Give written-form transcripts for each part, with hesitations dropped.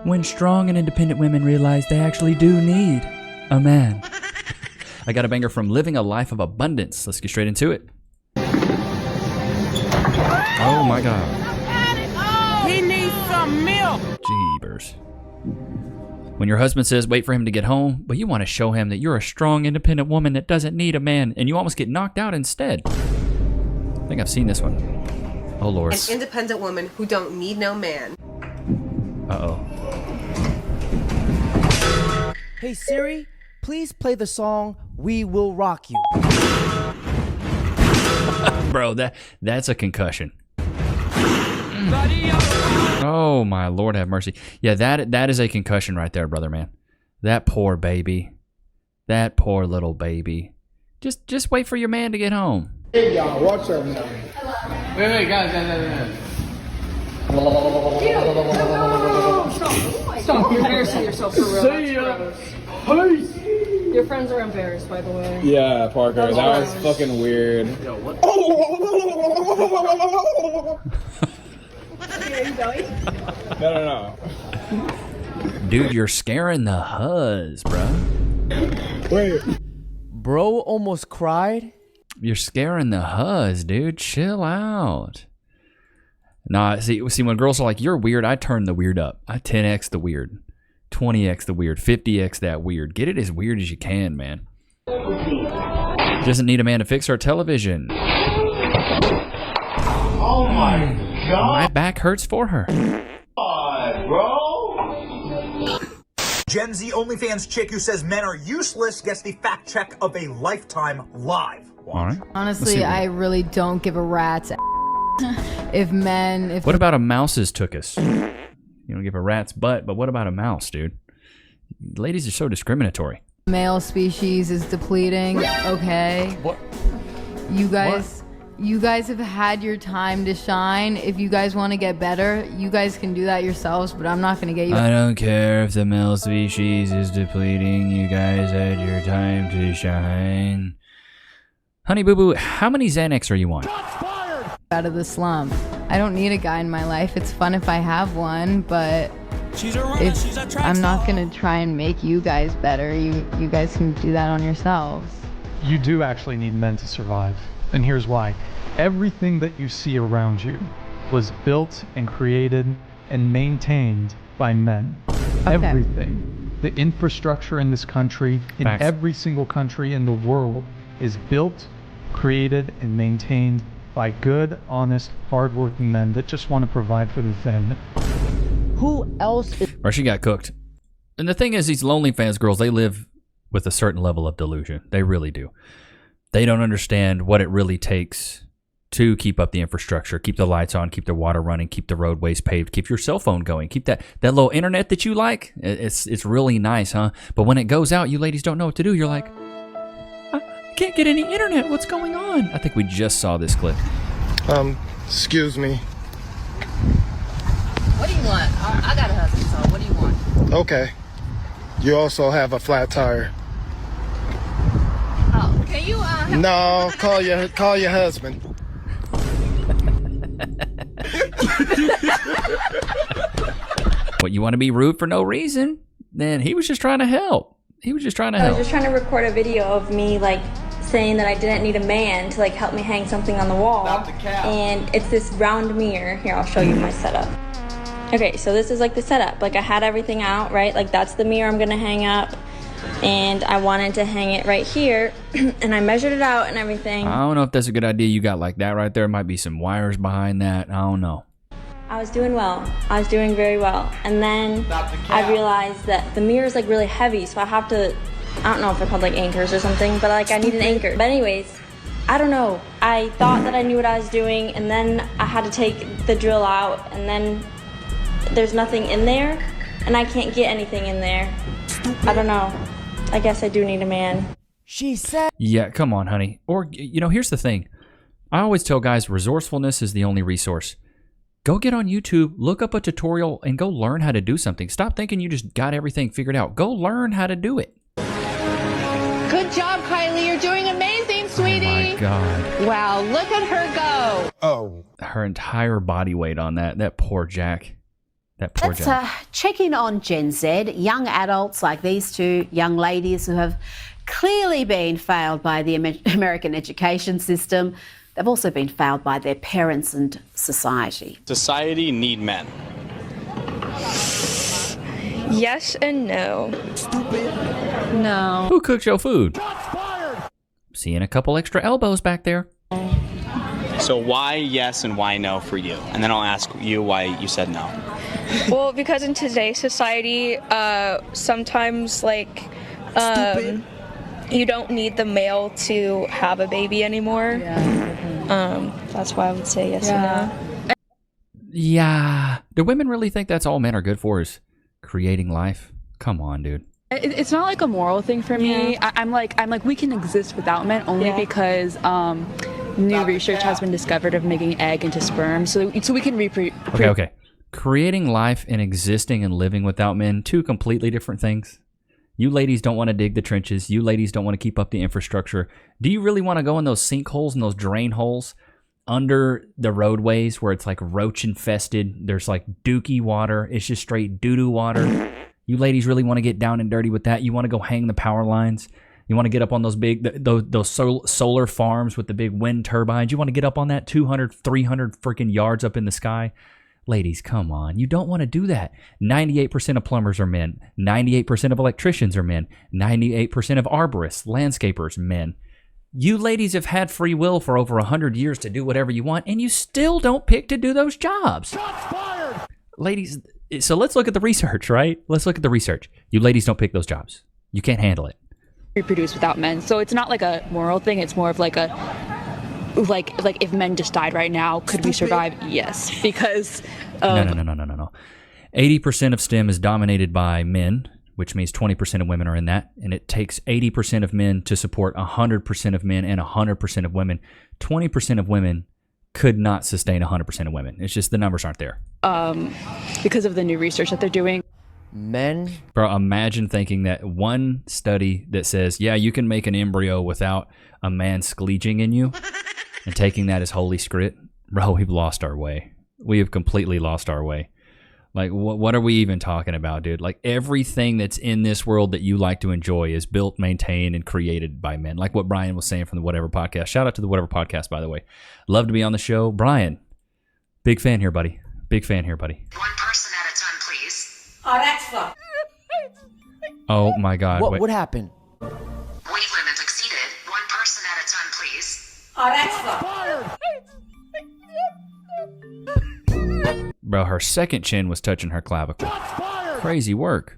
when strong and independent women realize they actually do need a man. I got a banger from Living a Life of Abundance. Let's get straight into it. Oh my God. He needs some milk. Jeebers. When your husband says wait for him to get home, but you want to show him that you're a strong, independent woman that doesn't need a man, and you almost get knocked out instead. I think I've seen this one. Oh Lord. An independent woman who don't need no man. Uh-oh. Hey Siri, please play the song We Will Rock You. Bro, that's a concussion. Oh my Lord, have mercy. Yeah, that is a concussion right there, brother man. That poor baby. That poor little baby. Just wait for your man to get home. Hey y'all, watch out now. Wait, guys. Stop, you're embarrassing yourself for real. See ya. Peace. Your friends are embarrassed, by the way. Yeah, Parker, that was fucking weird. Yo, what? Are you going? No. Dude, you're scaring the huzz, bro. Wait. Bro almost cried. You're scaring the huzz, dude. Chill out. Nah, see, when girls are like, you're weird, I turn the weird up. I 10x the weird. 20x the weird. 50x that weird. Get it as weird as you can, man. Doesn't need a man to fix our television. Oh my God. My back hurts for her. Bro. Gen Z OnlyFans chick who says men are useless gets the fact check of a lifetime live. All right. Honestly, I really don't give a rat's if men... What about a mouse's tuchus? You don't give a rat's butt, but what about a mouse, dude? Ladies are so discriminatory. Male species is depleting. Okay. What? You guys have had your time to shine. If you guys want to get better, you guys can do that yourselves, but I'm not going to get you... I don't care if the male species is depleting. You guys had your time to shine. Honey Boo Boo, how many Xanax are you on? out of the slump. I don't need a guy in my life. It's fun if I have one, but I'm not going to try and make you guys better. You guys can do that on yourselves. You do actually need men to survive, and here's why. Everything that you see around you was built and created and maintained by men. Okay. Everything. The infrastructure in this country, in Facts. every single country in the world, is built, created, and maintained by good, honest, hardworking men that just want to provide for their family. Who else is... Or she got cooked. And the thing is, these OnlyFans girls, they live with a certain level of delusion. They really do. They don't understand what it really takes to keep up the infrastructure, keep the lights on, keep the water running, keep the roadways paved, keep your cell phone going, keep that little internet that you like. It's really nice, huh? But when it goes out, you ladies don't know what to do. You're like, I can't get any internet. What's going on? I think we just saw this clip. Excuse me. What do you want? I got a husband, so what do you want? Okay. You also have a flat tire. Oh, can you No, call your husband. What, you want to be rude for no reason? Then he was just trying to help. He was just trying to I help. was just trying to record a video of me like saying that I didn't need a man to like help me hang something on the wall. And it's this round mirror. Here, I'll show you my setup. Okay, so this is like the setup. Like I had everything out, right? Like that's the mirror I'm gonna hang up. And I wanted to hang it right here. And I measured it out and everything. I don't know if that's a good idea you got like that right there. Might be some wires behind that. I don't know. I was doing well. I was doing very well. And then I realized that the mirror is like really heavy, so I have to, I don't know if they're called like anchors or something, but like I need an anchor. But anyways, I don't know. I thought that I knew what I was doing, and then I had to take the drill out, and then there's nothing in there, and I can't get anything in there. I don't know. I guess I do need a man. She said... Yeah, come on, honey. Or, you know, here's the thing. I always tell guys resourcefulness is the only resource. Go get on YouTube, look up a tutorial, and go learn how to do something. Stop thinking you just got everything figured out. Go learn how to do it. Good job, Kylie. You're doing amazing, sweetie. Oh, my God. Wow, look at her go. Oh. Her entire body weight on that. That poor Jack. That poor Let's Jenna. check in on Gen Z, young adults like these two young ladies who have clearly been failed by the American education system. They've also been failed by their parents and society. Society need men. Yes and no. Stupid. No. Who cooked your food? Seeing a couple extra elbows back there. So why yes and why no for you? And then I'll ask you why you said no. Well, because in today's society, sometimes like you don't need the male to have a baby anymore. Yeah. That's why I would say yes and no. Yeah. Do women really think that's all men are good for is creating life? Come on, dude. It's not like a moral thing for me. Yeah. I'm like we can exist without men only because new research has been discovered of making egg into sperm, so we can Okay. Creating life and existing and living without men, two completely different things. You ladies don't want to dig the trenches. You ladies don't want to keep up the infrastructure. Do you really want to go in those sinkholes and those drain holes under the roadways where it's like roach infested? There's like dookie water. It's just straight doo-doo water. You ladies really want to get down and dirty with that? You want to go hang the power lines? You want to get up on those big, those solar farms with the big wind turbines? You want to get up on that 200, 300 freaking yards up in the sky? Ladies, come on. You don't want to do that. 98% of plumbers are men. 98% of electricians are men. 98% of arborists, landscapers, men. You ladies have had free will for over 100 years to do whatever you want, and you still don't pick to do those jobs. Shots fired! Ladies, so let's look at the research, right? Let's look at the research. You ladies don't pick those jobs. You can't handle it. Reproduce without men. So it's not like a moral thing. It's more of like a like if men just died right now, could we survive? Yes, because no. 80% of STEM is dominated by men, which means 20% of women are in that, and it takes 80% of men to support 100% of men and 100% of women. 20% of women could not sustain 100% of women. It's just the numbers aren't there. Because of the new research that they're doing. Men. Bro, imagine thinking that one study that says, yeah, you can make an embryo without a man skleeging in you, and taking that as holy script. Bro, we've lost our way. We have completely lost our way. Like, what are we even talking about, dude? Like, everything that's in this world that you like to enjoy is built, maintained, and created by men. Like what Brian was saying from the Whatever Podcast. Shout out to the Whatever Podcast, by the way. Love to be on the show. Brian, big fan here, buddy. Big fan here, buddy. One person at a time, please. Oh, that's fucked. Oh, my God. What happened? Weight limit exceeded. One person at a time, please. Oh, that's fucked. Bro, her second chin was touching her clavicle. Crazy work.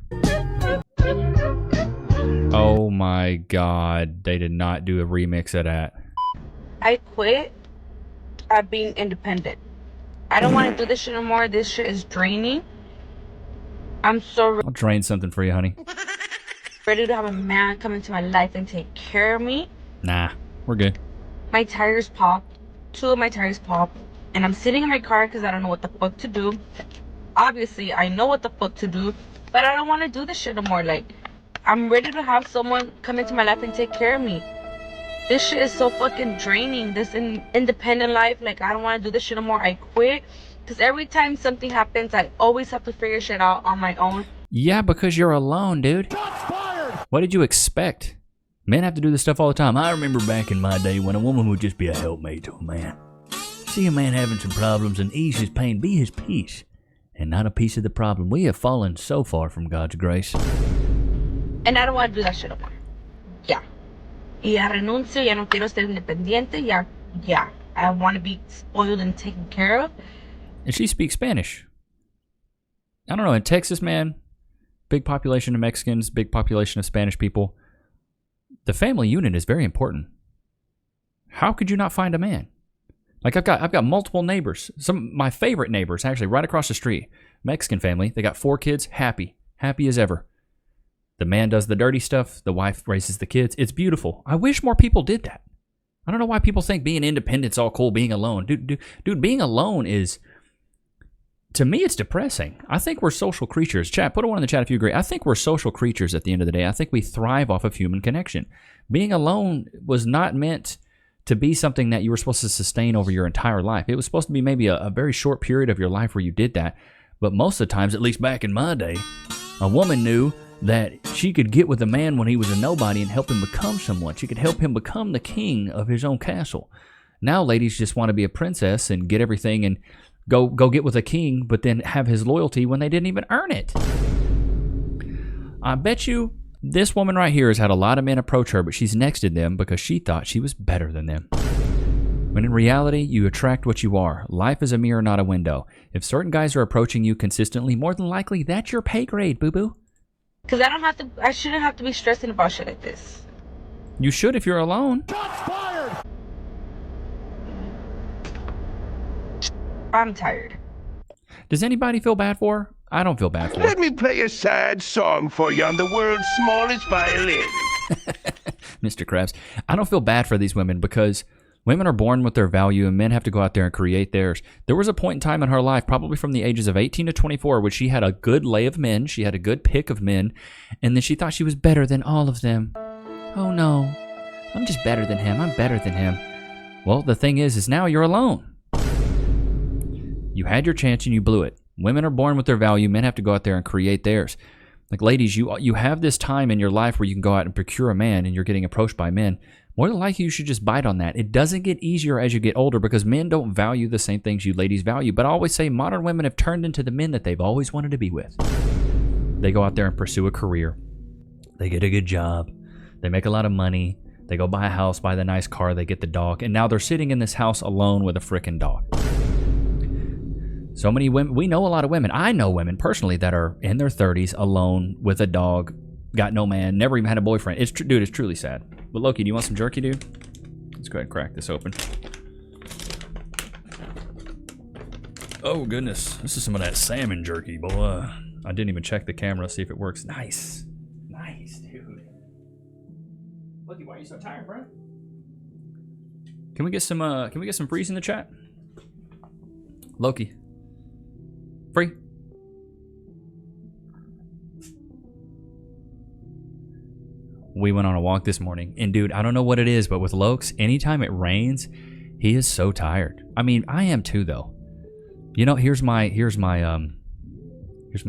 Oh my God. They did not do a remix of that. I quit at being independent. I don't want to do this shit anymore. This shit is draining. I'm so I'll drain something for you, honey. ready to have a man come into my life and take care of me. Nah, we're good. My tires popped. 2 of my tires popped. And I'm sitting in my car because I don't know what the fuck to do. Obviously, I know what the fuck to do, but I don't want to do this shit anymore. Like, I'm ready to have someone come into my life and take care of me. This shit is so fucking draining. This independent life, like, I don't want to do this shit anymore. I quit. Because every time something happens, I always have to figure shit out on my own. Yeah, because you're alone, dude. What did you expect? Men have to do this stuff all the time. I remember back in my day when a woman would just be a helpmate to a man. See a man having some problems and ease his pain, be his peace, and not a piece of the problem. We have fallen so far from God's grace. And I don't want to do that shit anymore. Yeah. Ya renuncio, ya no quiero ser independiente, ya. I want to be spoiled and taken care of. And she speaks Spanish. I don't know, in Texas, man, big population of Mexicans, big population of Spanish people. The family unit is very important. How could you not find a man? Like, I've got multiple neighbors. Some of my favorite neighbors, actually, right across the street. Mexican family. They got 4 kids, happy as ever. The man does the dirty stuff. The wife raises the kids. It's beautiful. I wish more people did that. I don't know why people think being independent's all cool, being alone. Dude, being alone is, to me, it's depressing. I think we're social creatures. Chat, put a 1 in the chat if you agree. I think we're social creatures at the end of the day. I think we thrive off of human connection. Being alone was not meant to be something that you were supposed to sustain over your entire life. It was supposed to be maybe a very short period of your life where you did that. But most of the times, at least back in my day, a woman knew that she could get with a man when he was a nobody and help him become someone. She could help him become the king of his own castle. Now ladies just want to be a princess and get everything and go get with a king, but then have his loyalty when they didn't even earn it. I bet you this woman right here has had a lot of men approach her, but she's nexted them because she thought she was better than them. When in reality, you attract what you are. Life is a mirror, not a window. If certain guys are approaching you consistently, more than likely, that's your pay grade, boo-boo. Because I shouldn't have to be stressing about shit like this. You should if you're alone. I'm tired. Does anybody feel bad for her? I don't feel bad for her. Let me play a sad song for you on the world's smallest violin. Mr. Krabs. I don't feel bad for these women because women are born with their value and men have to go out there and create theirs. There was a point in time in her life, probably from the ages of 18 to 24, where she had a good lay of men. She had a good pick of men. And then she thought she was better than all of them. Oh no, I'm just better than him. I'm better than him. Well, the thing is now you're alone. You had your chance and you blew it. Women are born with their value. Men have to go out there and create theirs. Like ladies, you have this time in your life where you can go out and procure a man and you're getting approached by men. More than likely, you should just bite on that. It doesn't get easier as you get older because men don't value the same things you ladies value. But I always say modern women have turned into the men that they've always wanted to be with. They go out there and pursue a career. They get a good job. They make a lot of money. They go buy a house, buy the nice car. They get the dog. And now they're sitting in this house alone with a frickin' dog. So many women, we know a lot of women. I know women personally that are in their 30s alone with a dog, got no man, never even had a boyfriend. Dude, it's truly sad. But Loki, do you want some jerky, dude? Let's go ahead and crack this open. Oh, goodness. This is some of that salmon jerky, boy. I didn't even check the camera to see if it works. Nice. Nice, dude. Loki, why are you so tired, bro? Can we get some freeze in the chat? Loki. Free. We went on a walk this morning, and dude, I don't know what it is, but with Lokes, anytime it rains, he is so tired. I mean, I am too, though. You know, here's my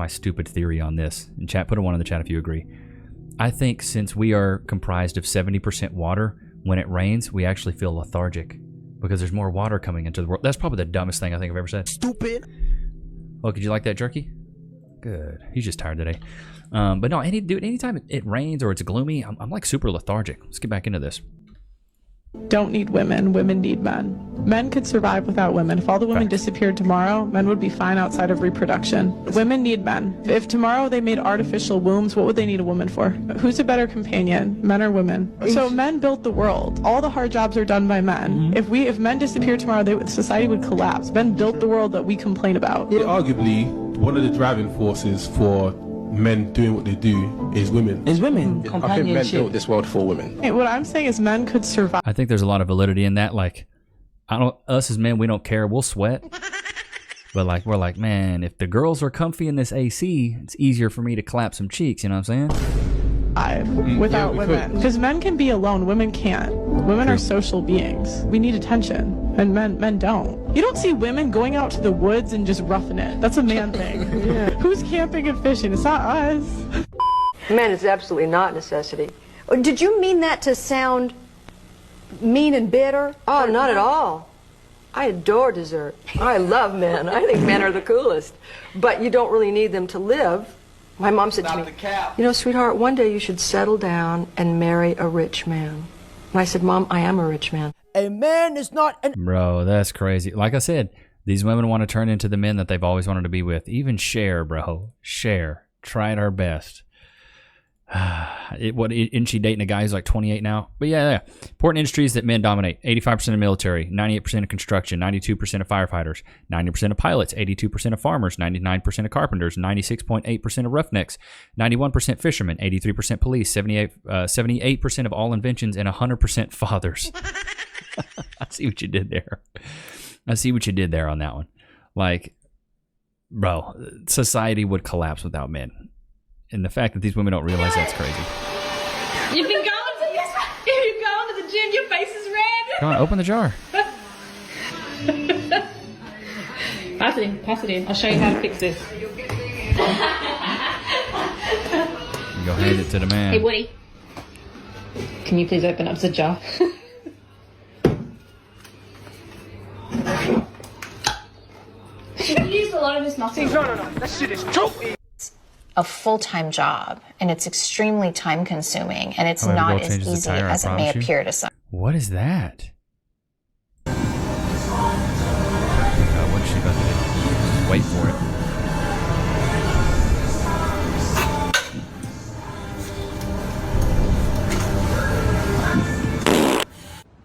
stupid theory on this. In chat, put a 1 in the chat if you agree. I think since we are comprised of 70% water, when it rains, we actually feel lethargic because there's more water coming into the world. That's probably the dumbest thing I think I've ever said. Stupid. Oh, could you like that jerky? Good. He's just tired today. But no, anytime it rains or it's gloomy, I'm like super lethargic. Let's get back into this. Don't need women. Women need men. Men could survive without women. If all the women disappeared tomorrow, men would be fine outside of reproduction. Women need men. If tomorrow they made artificial wombs, what would they need a woman for? Who's a better companion, men or women? So men built the world. All the hard jobs are done by men. If men disappeared tomorrow, society would collapse. Men built the world that we complain about. Arguably, one of the driving forces for men doing what they do is women. Is women. I think men built this world for women. What I'm saying is men could survive. I think there's a lot of validity in that. Like, us as men, we don't care. We'll sweat. But like, we're like, man, if the girls are comfy in this AC, it's easier for me to clap some cheeks. You know what I'm saying? Without women. Because men can be alone. Women can't. Women are social beings. We need attention. And men don't. You don't see women going out to the woods and just roughing it. That's a man thing. Who's camping and fishing? It's not us. Men is absolutely not necessity. Did you mean that to sound mean and bitter? Oh, not at all. I adore dessert. I love men. I think men are the coolest. But you don't really need them to live. My mom said to me, you know, sweetheart, one day you should settle down and marry a rich man. And I said, Mom, I am a rich man. A man is not an... Bro, that's crazy. Like I said, these women want to turn into the men that they've always wanted to be with. Even Cher, bro. Cher. Tried her best. Isn't she dating a guy who's like 28 now? But yeah. Important industries that men dominate. 85% of military, 98% of construction, 92% of firefighters, 90% of pilots, 82% of farmers, 99% of carpenters, 96.8% of roughnecks, 91% fishermen, 83% police, 78% of all inventions, and 100% fathers. I see what you did there. I see what you did there on that one. Like, bro, society would collapse without men. And the fact that these women don't realize that's crazy. You've been going to the gym, your face is red. Come on, open the jar. Pass it in. Pass it in. I'll show you how to fix this. You go hand it to the man. Hey, Woody. Can you please open up the jar? Should we use a lot of this muscle? No. That shit is too easy. A full-time job, and it's extremely time-consuming, and it's not as easy as it may appear to some. What is that? What's she about to do? Just wait for it.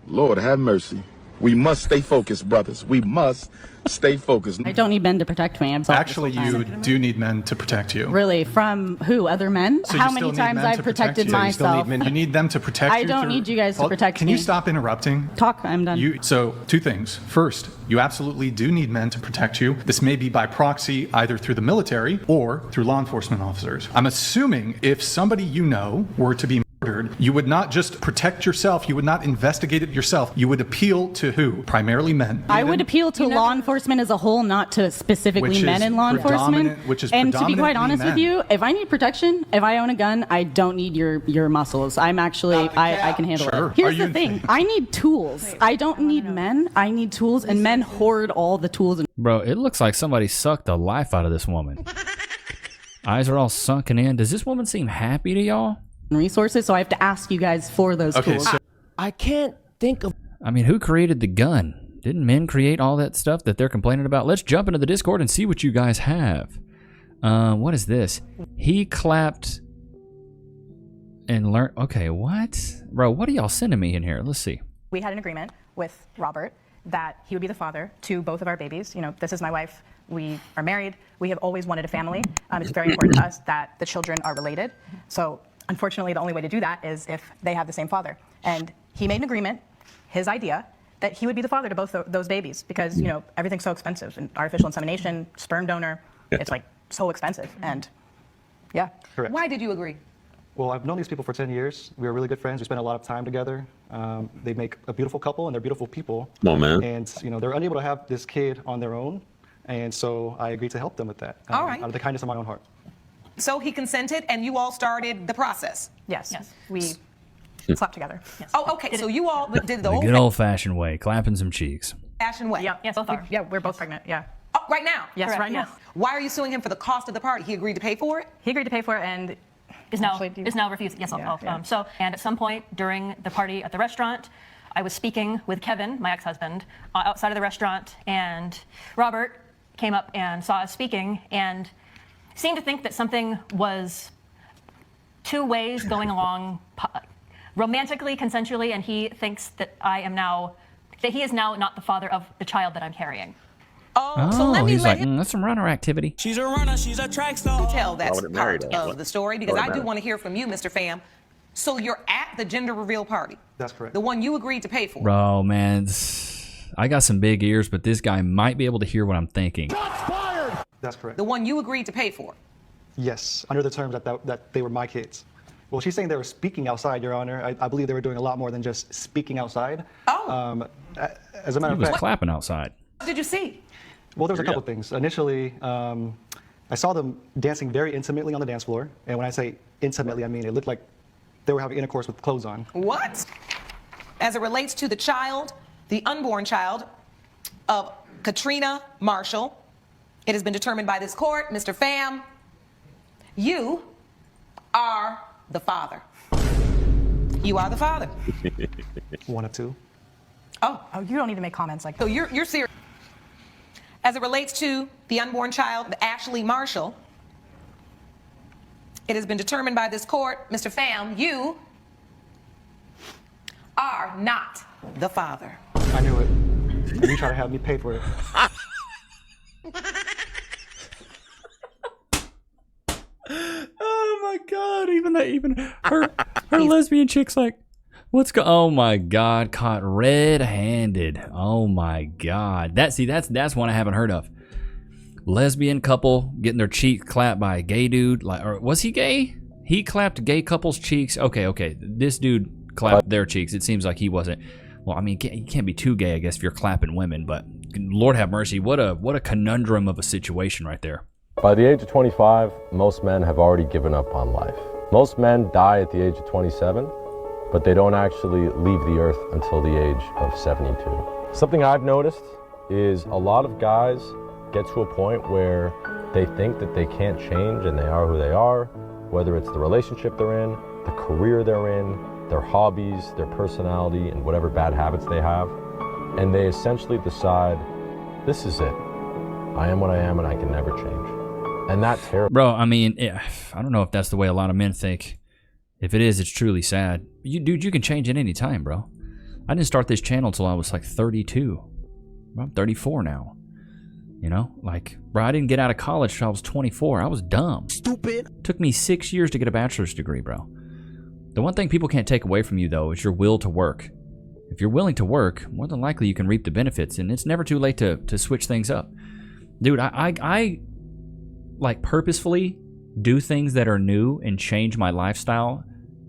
Lord have mercy. We must stay focused, brothers. We must stay focused. I don't need men to protect me. Actually, you do need men to protect you. Really? From who? Other men? So How you many still need times men I've to protected protect you. myself? You need them to protect you. I don't need you guys to protect Can me. you stop interrupting? Talk, I'm done. So, two things. First, you absolutely do need men to protect you. This may be by proxy, either through the military or through law enforcement officers. I'm assuming if somebody you know were to be murdered, you would not just protect yourself, you would not investigate it yourself. You would appeal to who? Primarily men. I would appeal to law enforcement as a whole, not to specifically men in law enforcement. And to be quite honest with you, if I need protection, if I own a gun, I don't need your muscles. I'm actually, I can handle it. Here's the thing. I need tools. I don't need men. I need tools, and men hoard all the tools. Bro, it looks like somebody sucked the life out of this woman. Eyes are all sunken in. Does this woman seem happy to y'all? Resources, so I have to ask you guys for those tools. So, I can't think of... I mean, who created the gun? Didn't men create all that stuff that they're complaining about? Let's jump into the Discord and see what you guys have. What is this? He clapped and learned... Okay, what? Bro, what are y'all sending me in here? Let's see. We had an agreement with Robert that he would be the father to both of our babies. You know, this is my wife. We are married. We have always wanted a family. It's very important to us that the children are related. So unfortunately, the only way to do that is if they have the same father. And he made an agreement, his idea, that he would be the father to both those babies because, you know, everything's so expensive. And artificial insemination, sperm donor, it's like so expensive. And yeah. Correct. Why did you agree? Well, I've known these people for 10 years. We were really good friends. We spent a lot of time together. They make a beautiful couple, and they're beautiful people. Come on, man. And, you know, they're unable to have this kid on their own. And so I agreed to help them with that. All right. Out of the kindness of my own heart. So he consented, and you all started the process? Yes. We slept together. Yes. Oh, okay. So you all did the The good old-fashioned way, clapping some cheeks. old-fashioned way? Yes, both are. Yeah, we're both pregnant, yeah. Oh, right now? Yes, Correct. right now. Yes. Why are you suing him for the cost of the party? He agreed to pay for it? He agreed to pay for it and... Is now refused. Yes, So, and at some point during the party at the restaurant, I was speaking with Kevin, my ex-husband, outside of the restaurant, and Robert came up and saw us speaking and seemed to think that something was two ways going along romantically, consensually, and he thinks that he is now not the father of the child that I'm carrying. Oh, so let me he's let like, him that's some runner activity. She's a runner, she's a track star. Tell that part her. of the story because I do want to hear from you, Mr. Pham. So you're at the gender reveal party? That's correct. The one you agreed to pay for? Bro, man, I got some big ears, but this guy might be able to hear what I'm thinking. That's correct. The one you agreed to pay for? Yes, under the terms that they were my kids. Well, she's saying they were speaking outside, Your Honor. I believe they were doing a lot more than just speaking outside. Oh. As a matter of He was fact, clapping outside. What did you see? well, there was a couple things. Initially, I saw them dancing very intimately on the dance floor. And when I say intimately, I mean it looked like they were having intercourse with clothes on. What? As it relates to the child, the unborn child of Katrina Marshall, it has been determined by this court, Mr. Pham, you are the father. You are the father. One of two. Oh, you don't need to make comments like that. So you're serious. As it relates to the unborn child, Ashley Marshall, it has been determined by this court, Mr. Pham, you are not the father. I knew it. And you try to have me pay for it. Oh my God! Even her lesbian chick's like, oh my God! Caught red-handed. Oh my God! That's one I haven't heard of. Lesbian couple getting their cheek clapped by a gay dude. Like, or was he gay? He clapped gay couple's cheeks. Okay. This dude clapped their cheeks. It seems like he wasn't. Well, I mean, you can't be too gay, I guess, if you're clapping women. But Lord have mercy. What a conundrum of a situation right there. By the age of 25, most men have already given up on life. Most men die at the age of 27, but they don't actually leave the earth until the age of 72. Something I've noticed is a lot of guys get to a point where they think that they can't change and they are who they are, whether it's the relationship they're in, the career they're in, their hobbies, their personality, and whatever bad habits they have. And they essentially decide, this is it. I am what I am and I can never change. And that's terrible. Bro, I mean, I don't know if that's the way a lot of men think. If it is, it's truly sad. Dude, you can change at any time, bro. I didn't start this channel until I was like 32. I'm 34 now. You know? Like, bro, I didn't get out of college till I was 24. I was dumb. Stupid. It took me 6 years to get a bachelor's degree, bro. The one thing people can't take away from you, though, is your will to work. If you're willing to work, more than likely you can reap the benefits, and it's never too late to switch things up. Dude, I like purposefully do things that are new and change my lifestyle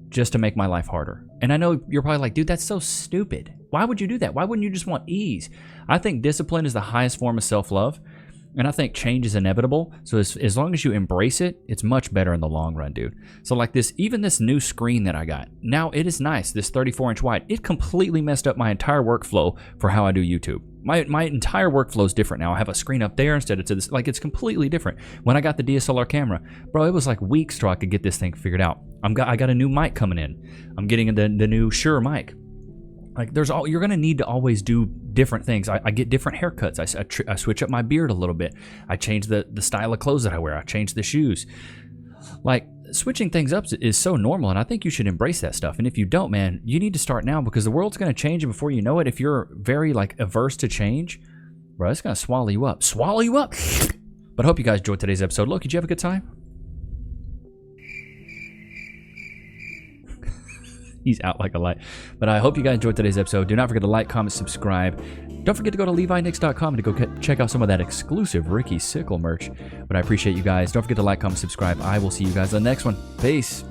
just to make my life harder. And I know you're probably like, dude, that's so stupid. Why would you do that? Why wouldn't you just want ease? I think discipline is the highest form of self-love, and I think change is inevitable. So as long as you embrace it, it's much better in the long run, dude. So like this, even this new screen that I got, now it is nice, this 34-inch wide. It completely messed up my entire workflow for how I do YouTube. My entire workflow is different now. I have a screen up there instead of to this. Like, it's completely different. When I got the DSLR camera, bro, it was like weeks till I could get this thing figured out. I got a new mic coming in. I'm getting the new Shure mic. Like, you're gonna need to always do different things. I get different haircuts. I switch up my beard a little bit. I change the style of clothes that I wear. I change the shoes. Like, switching things up is so normal, and I think you should embrace that stuff. And if you don't, man, you need to start now, because the world's going to change, and before you know it, if you're very like averse to change, bro, it's going to swallow you up. Swallow you up. But I hope you guys enjoyed today's episode. Look, did you have a good time? He's out like a light. But I hope you guys enjoyed today's episode. Do not forget to like, comment, subscribe. Don't forget to go to LeviNichs.com to go check out some of that exclusive Ricky Sickle merch. But I appreciate you guys. Don't forget to like, comment, subscribe. I will see you guys on the next one. Peace.